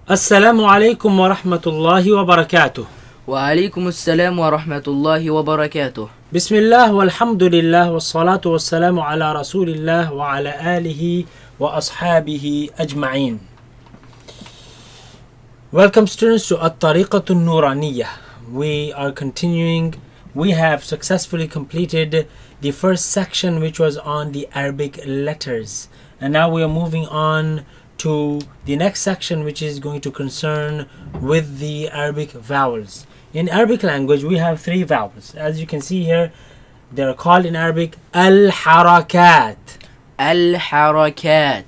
Assalamu alaikum wa rahmatullahi wa barakatuh. Wa alaikum assalam wa rahmatullahi wa barakatuh. Bismillah walhamdulillah wa salatu wa salamu ala rasulillah wa ala alihi wa ashabihi ajma'in. Welcome students to At-Tariqatun Nuraniyah. We are continuing. We have successfully completed the first section, which was on the Arabic letters. And now we are moving on to the next section, which is going to concern with the Arabic vowels. In Arabic language, we have three vowels. As you can see here, they are called in Arabic al-harakat. Al-harakat.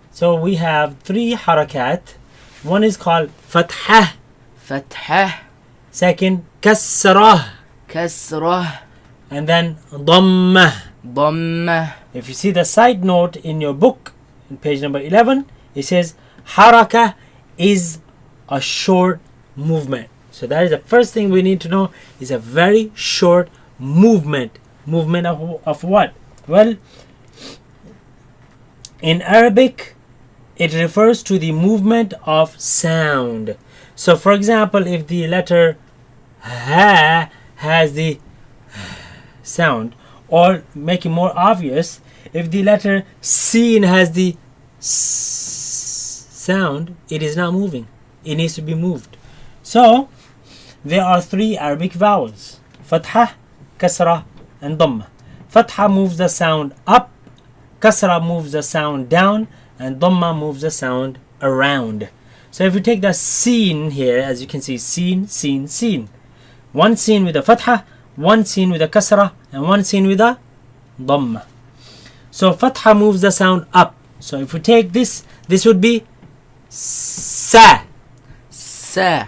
So we have three harakat. One is called fathah. Fathah. Second, kasrah. Kasrah. And then dhammah. Dhammah. If you see the side note in your book, in page number 11, it says haraka is a short movement. So that is the first thing we need to know, is a very short movement. Movement of what? Well, in Arabic, it refers to the movement of sound. So for example, if the letter ha has the sound, or make it more obvious, if the letter sin has the sound, it is not moving. It needs to be moved. So there are three Arabic vowels: fathah, kasrah, and dhammah. Fathah moves the sound up, kasrah moves the sound down, and dhammah moves the sound around. So if you take the sin here, as you can see, sin, sin, sin. One sin with a fathah, one sin with a kasrah, and one sin with a dhammah. So fathah moves the sound up. So if we take this, this would be sa. Sa.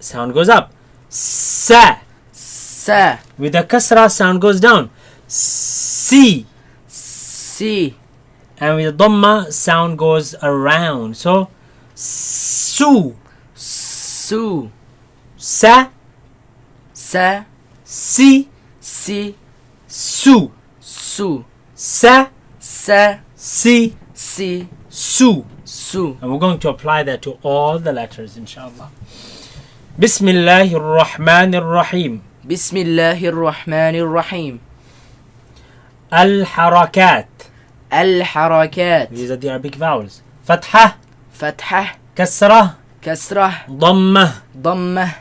Sound goes up. Sa. Sa. With the kasrah, sound goes down. Si. Si. And with the dhamma, sound goes around. So su. Su. Sa. Sa. Si. Si. Su. Su. Sa. Sa. Si. Si. Su. Su. And we're going to apply that to all the letters, inshallah. Bismillahir Rahmanir Rahim. Bismillahir Rahmanir Rahim. Al-harakat. Al-harakat. These are the Arabic vowels. Fathah. Fathah. Kasrah. Kasrah. Dhammah. Dhammah.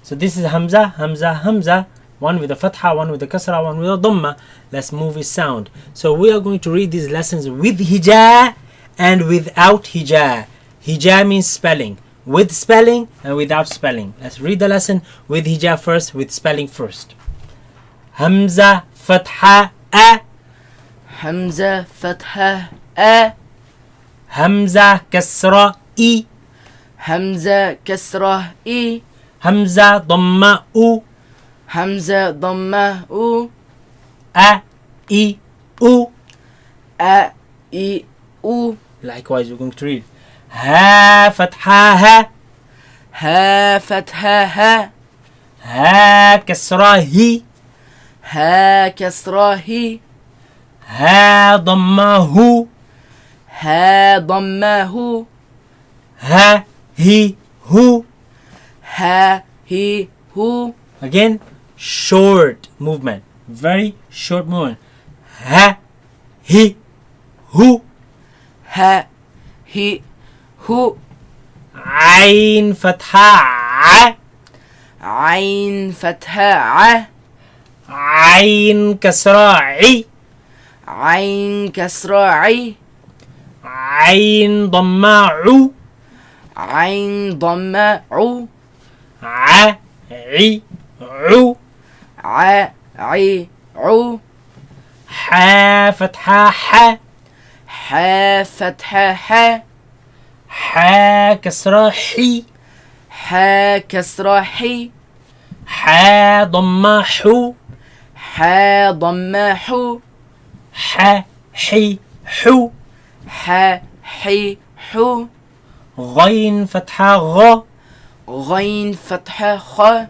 So this is Hamza, Hamza, Hamza. One with a fathah, one with a kasrah, one with a dhammah. Let's move its sound. So we are going to read these lessons with hijah and without hijah. Hijah means spelling. With spelling and without spelling. Let's read the lesson with hijah first, with spelling first. Hamza, fathah, a. Hamza. Fathah. A. Hamza, kasrah, i. Hamza. Kasrah. I. Hamza, dhammah, u. Hamza. Dhammah. U. A, I, u. A. I. U. Likewise, we're going to read ha, fathah, ha. Ha. Fathah. Ha. Ha, kasrah, hi. Ha. Kasrah. Hi. Ha, dhammah, hu. Ha. Dhammah. Hu. Ha, hi, hu. Ha. Hi. Hu. Again, short movement. Very short movement. Ha, hi, hu. Ha. Hi. Hu. Ain, fathah, a. Ain. Fathah. A. Ain, kasrah, i. Ain. Kasrah. I. Ain, dhammah, u. Ain. Dhammah. U. A, i, u. A. I. U. Ha, fathah, ha. Ha. Fathah. Ha. Ha, kasrah, hi. Ha. Kasrah. Hi. Ha, dhammah, hu. Ha. Dhammah. Hu. Ha, hi, hu. Ha. Hi. Hu. Ghain, fathah, gha. Ghain. Fathah. Kha.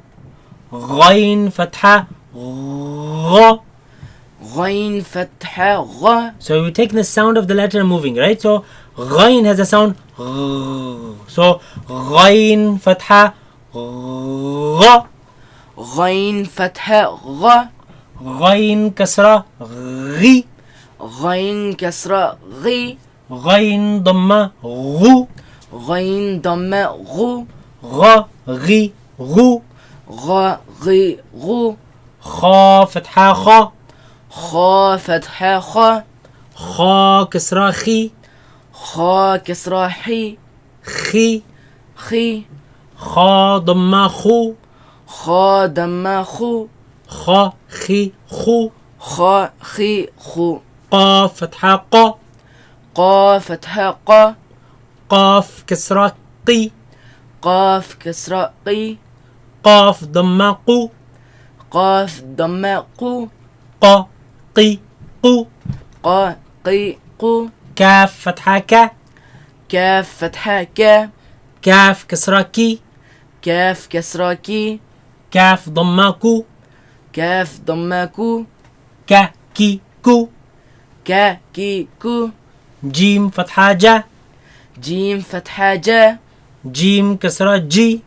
Ghain, fathah, gha. Ghain. Fathah. Gha. So we're taking the sound of the letter and moving, right? So ghain has a sound. So غين فتحة غ. غين فتحة غ. غين كسرة غي. غين كسرة غي. غين ضمة غو. غين ضمة غو. غ غي غو. غ غي غو. خا فتحة خا. خا فتحة خا. خا كسرة خي. خا كسرة حي. خي. خي. خا ضمة خو. خا ضمة خو. خا خي خو. خا خي خو. قاف فتحة قا. قا فتحة قا. قاف كسرة قي. قاف كسرة قي. قاف ضمة قو. قاف ضمة قو. قا قي قو. قا قي قو. كاف فتحة كا. كاف فتحة كا. كاف كسرة كي. كاف كسرة كي. كاف ضمة كو. كاف ضمة كو. كا كي كو. كا كي كو. جيم فتحة جا. جيم فتحة جا. جيم كسرة جي.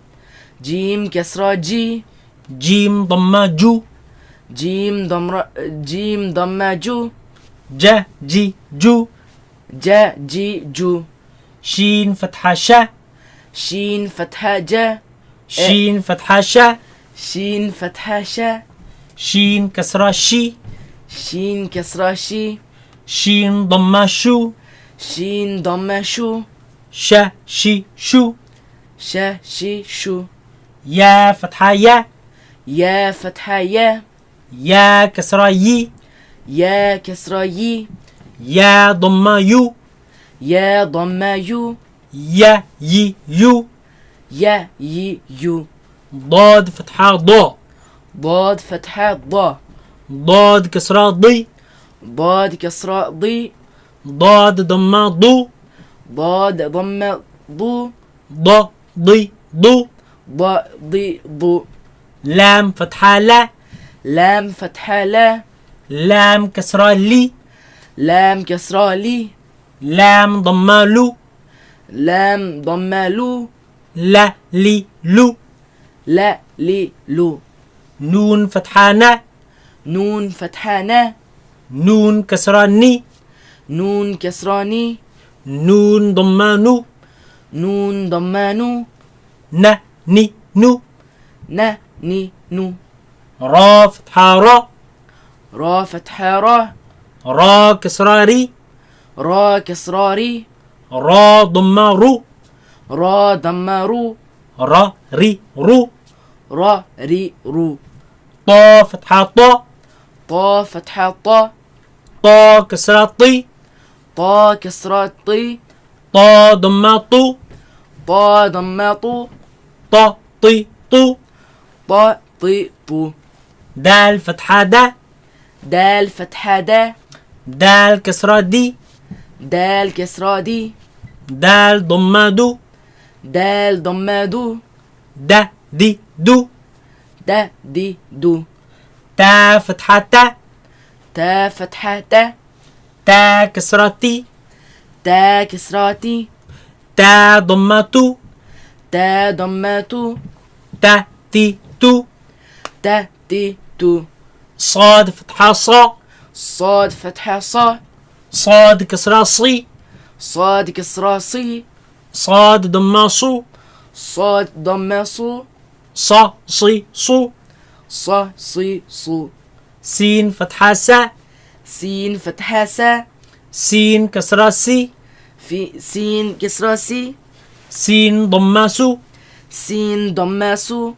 جيم كسرة جي. جيم ضمة جو. جيم ضمة جو. جا جي جو. جا جي جو. شين فتحة شا. شين فتحة جا. شين فتحة شا. شين فتحة شا. شين كسرة شي. شين كسرة شي. شين ضمة شو. شين ضمة شو. شا شي شو. شا شي شو. يا فتحة يا. يا فتحة يا. يا كسرة يي. يا كسرة يي. يا ضمة يو. يا ضمة يو. يا يي يو. يا يي يو. ضاد فتحة ضا. ضاد فتحة ضا. ضاد كسرة ضي. ضاد كسرة ضي. ضاد ضمة ضو. ضاد ضمة ضو. ض ضي ضو. ض ضي ضو. لام فتحة لا. لام فتحة لا. لام كسرة لي. لام كسرة لي. لام ضمة لو. لام ضمة لو. لا لي لو. لا لي لو. نون فتحة نا. نون فتحة نا. نون كسرة ني. نون كسرة ني. نون ضمة نو. نون ضمة نو. ن ني نو. ن ني نو. را فتحة را. را فتحة را. را كسرة ري. را كسرة ري. را ضمة رو. را ضمة رو. را ري رو. را ري رو. طا فتحة طا. طا فتحة طا. طا كسرة طي. طا كسرة طي. طا ضمة طو. طا ضمة طو. طا طي طو. طا طي طو. دال فتحة دا. دال فتحة دا. دال كسرة دي. دال كسرة دي. دال ضمة دو. دال ضمة دو. دا دي دو. دا دي دو. تا فتحة تا. تا فتحة تا. تا كسرة تي. تا كسرة تي. تا ضمة تو. تا ضمة تو. تا تي تو. تا تي تو. صاد فتحة صا. صاد فتحة صا. صاد كسرة صي. صاد كسرة صي. صاد ضمة صو. صاد ضمة صو. صا صي صو. صا صي صو. سين فتحة سا. سين فتحة سا. سين كسرة سي. في سين كسرة سي. سين ضمة سو. سين ضمة سو.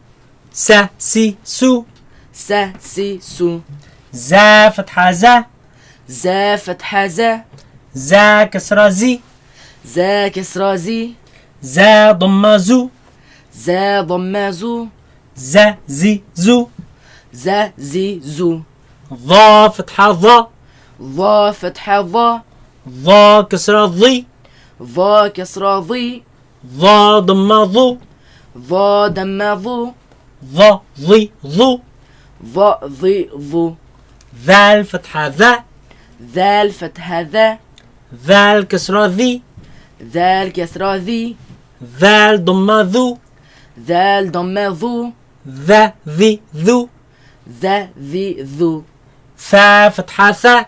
سا سي سو. سا سي سو. زا فتحة زا. زا فتحة زا. زا كسرة زي. زا كسرة زي. زا ضمة زو. زا ضمة زو. زا زي زو. زا زي زو. ضا فتحة ضا. ضا فتحة ضا. ضا كسرة ضي. ضا كسرة ضي. ضا ضمة ضو. ضا ضمة ضو. ضا ضي ضو. ضا ضي ضو. ذال فتحة ذا. ذال فتحة ذا. ذال كسرة ذي. ذال كسرة ذي. ذال ضمة ذو. ذال ضمة ذو. ذا ذي ذو. ذا ذي ذو. ثا فتحة ثا.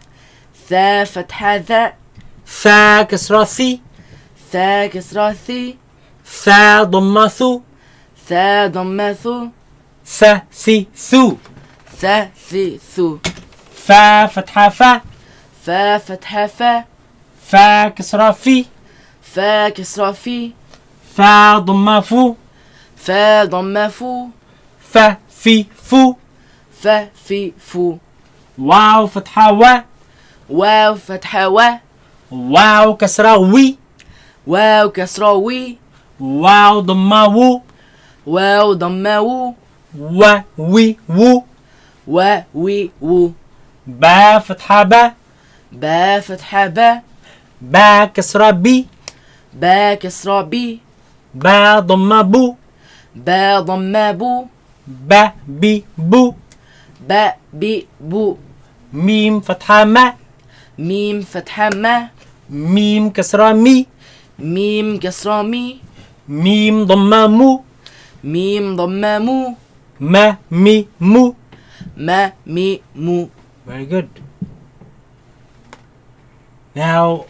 ثا فتحة ذا. ثا كسرة ثي. ثا كسرة ثي. ثا ضمة ثو. ثا ضمة ثو. ثا ثي ثو. ثا ثي ثو. فا فتحة فا. فا فتحة فا. فا كسرة في. فا كسرة في. فا ضمة فو. فا ضمة فو. فا في فو. فا في فو. واو فتحة وا. واو فتحة وا. واو كسرة وي. واو كسرة وي. واو ضمة وو. واو ضمة وو. و وي وو. و وي وو. با فتحة با. با فتحة با. با كسرة بي. با كسرة بي. با ضمة بو. با ضمة بو. با بي بو. با بي بو. ميم فتحة ما. ميم فتحة ما. ميم كسرة مي. ميم كسرة مي. ميم ضمة مو. ميم ضمة مو. ما مي مو. ما مي مو. Very good. Now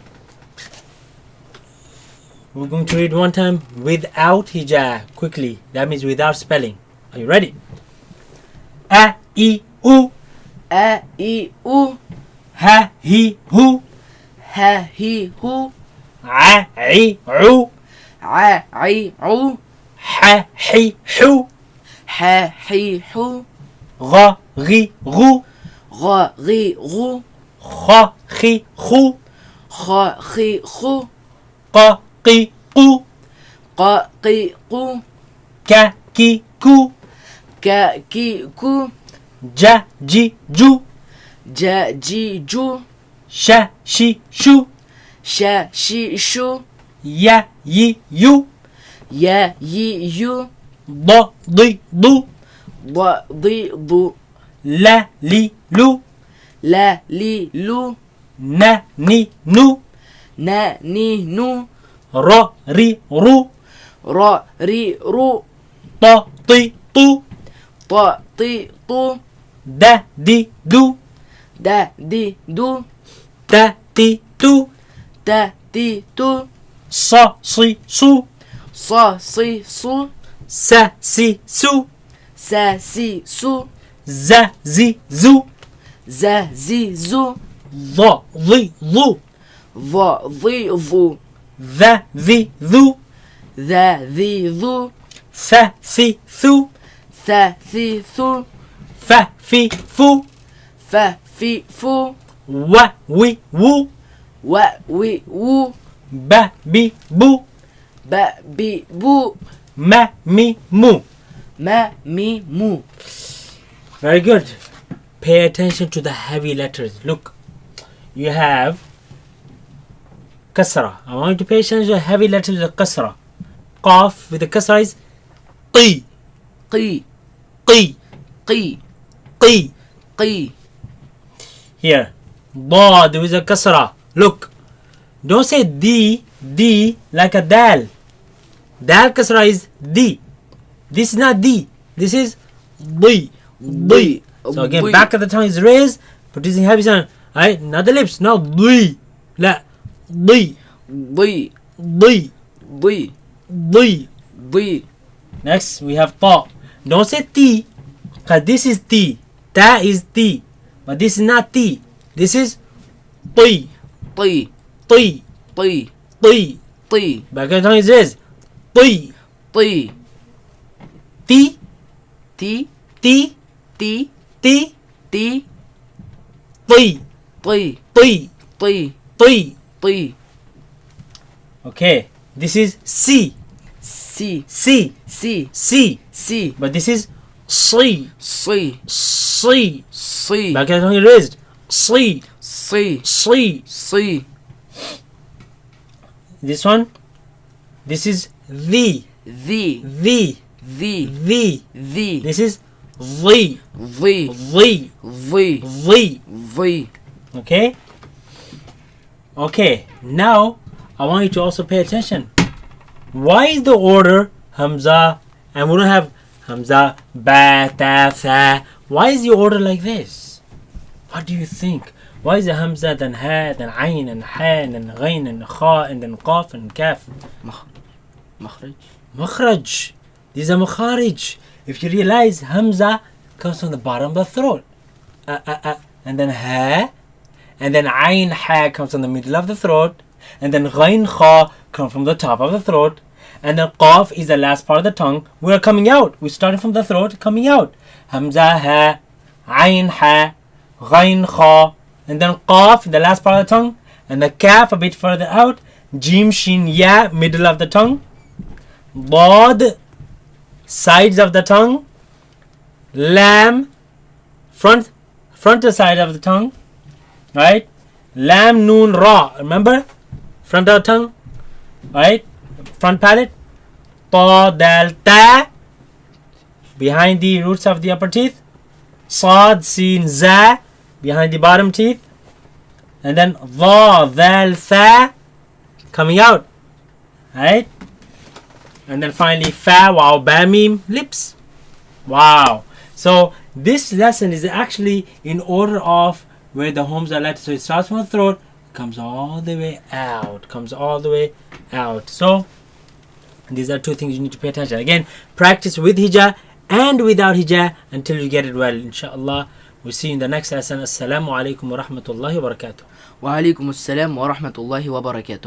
we're going to read one time without hijab quickly. That means without spelling. Are you ready? A I U. A I U. Ha hi hu. ها هي هو. A I U. ع عي عو. Ha hi hu. ح حي حو. Ra ri ru. غ غي غو. Kha khi khu. خ خي خو. Qa qi qu. ق قي قو. Ka ki ku. ك كي كو. Ja ji ju. جا جي جو. Sha shi shu. شا شي شو. Ya yi yu. يا يي يو. Da di du. ض ضي ضو. La li lu. لا لي لو. Na ni nu. نا ني نو. Ra ri ru. را ري رو. Ta ti tu. ط طي طو. Da di du. دا دي دو. Ta ti tu. تا تي تو. Sa si su. صا صي صو. Sa si su. سا سي سو. Za zi zu. زا زي زو. Dha di du. ض ضي ضو. Tha vi du. ذا ذي ذو. Tha thi thu. ثا ثي ثو. Fa fi fu. فا في فو. Wa wi wu. و وي وو. Ba bi bu. با بي بو. Ma mi mu. ما مي مو. Very good. Pay attention to the heavy letters. Look, you have kasra. I want you to pay attention to the heavy letters, the kasra. Qaf with the kasra is qi, قي qi, قي qi. قي. Here, dad with a kasra. Look, don't say d like a dal. Dal kasra is d. This is not d. This is d. D. So again, D. back of the tongue is raised, producing heavy sound. Alright, not the lips. No, d. La, d, ضي d, ضي d. ضي. Next, we have ta. Don't say t, because this is t. Ta is t, but this is not t. This is t, طي t, طي t. طي Back of the tongue is raised. T, طي. t, تي t, تي t, تي. t, طي t, طي t. طي. Okay, this is c, سي c, سي c. سي. But this is C, صي C. صي Back of the tongue is raised. C, صي C. صي. This one, this is the, ذي the, ذي the. ذي. This is the, ضي the, ضي the. ضي. Okay? Okay, now I want you to also pay attention. Why is the order Hamza and we don't have Hamza, Ba, Ta, Tha? Why is the order like this? What do you think? Why is it Hamza, then Ha, then Ayn, and Ha, and then Ghain, and Kha, and then Qaf, and Kaf? مخرج. Makhraj. These are makharij. If you realize, Hamza comes from the bottom of the throat. And then Ha, and then Ayn, Ha comes from the middle of the throat. And then Ghain, Kha comes from the top of the throat. And then Qaf is the last part of the tongue. We're coming out. We're starting from the throat, coming out. Hamza, Ha, Ayn, Ha, Ghain, Kha. And then Qaf, the last part of the tongue. And the Kaf a bit further out. Jim, Shin, Ya, middle of the tongue. Dad, sides of the tongue. Lam, frontal side of the tongue. Right? Lam, Noon, Ra. Remember? Front of the tongue. Right? Front palate. Ta, Dal, Ta. Behind the roots of the upper teeth. Sad, Sin, Za. Behind the bottom teeth. And then Dha, Dal, Tha. Coming out. Right? And then finally Fa, Waw, Ba, Mim. Lips. Wow. So this lesson is actually in order of where the homes are letters. So it starts from the throat, comes all the way out. Comes all the way out. So these are two things you need to pay attention. Again, practice with hijah and without hijah until you get it well. Inshallah. We'll see you in the next lesson. Assalamu alaikum wa rahmatullahi wa barakatuh. وعليكم السلام ورحمة الله وبركاته.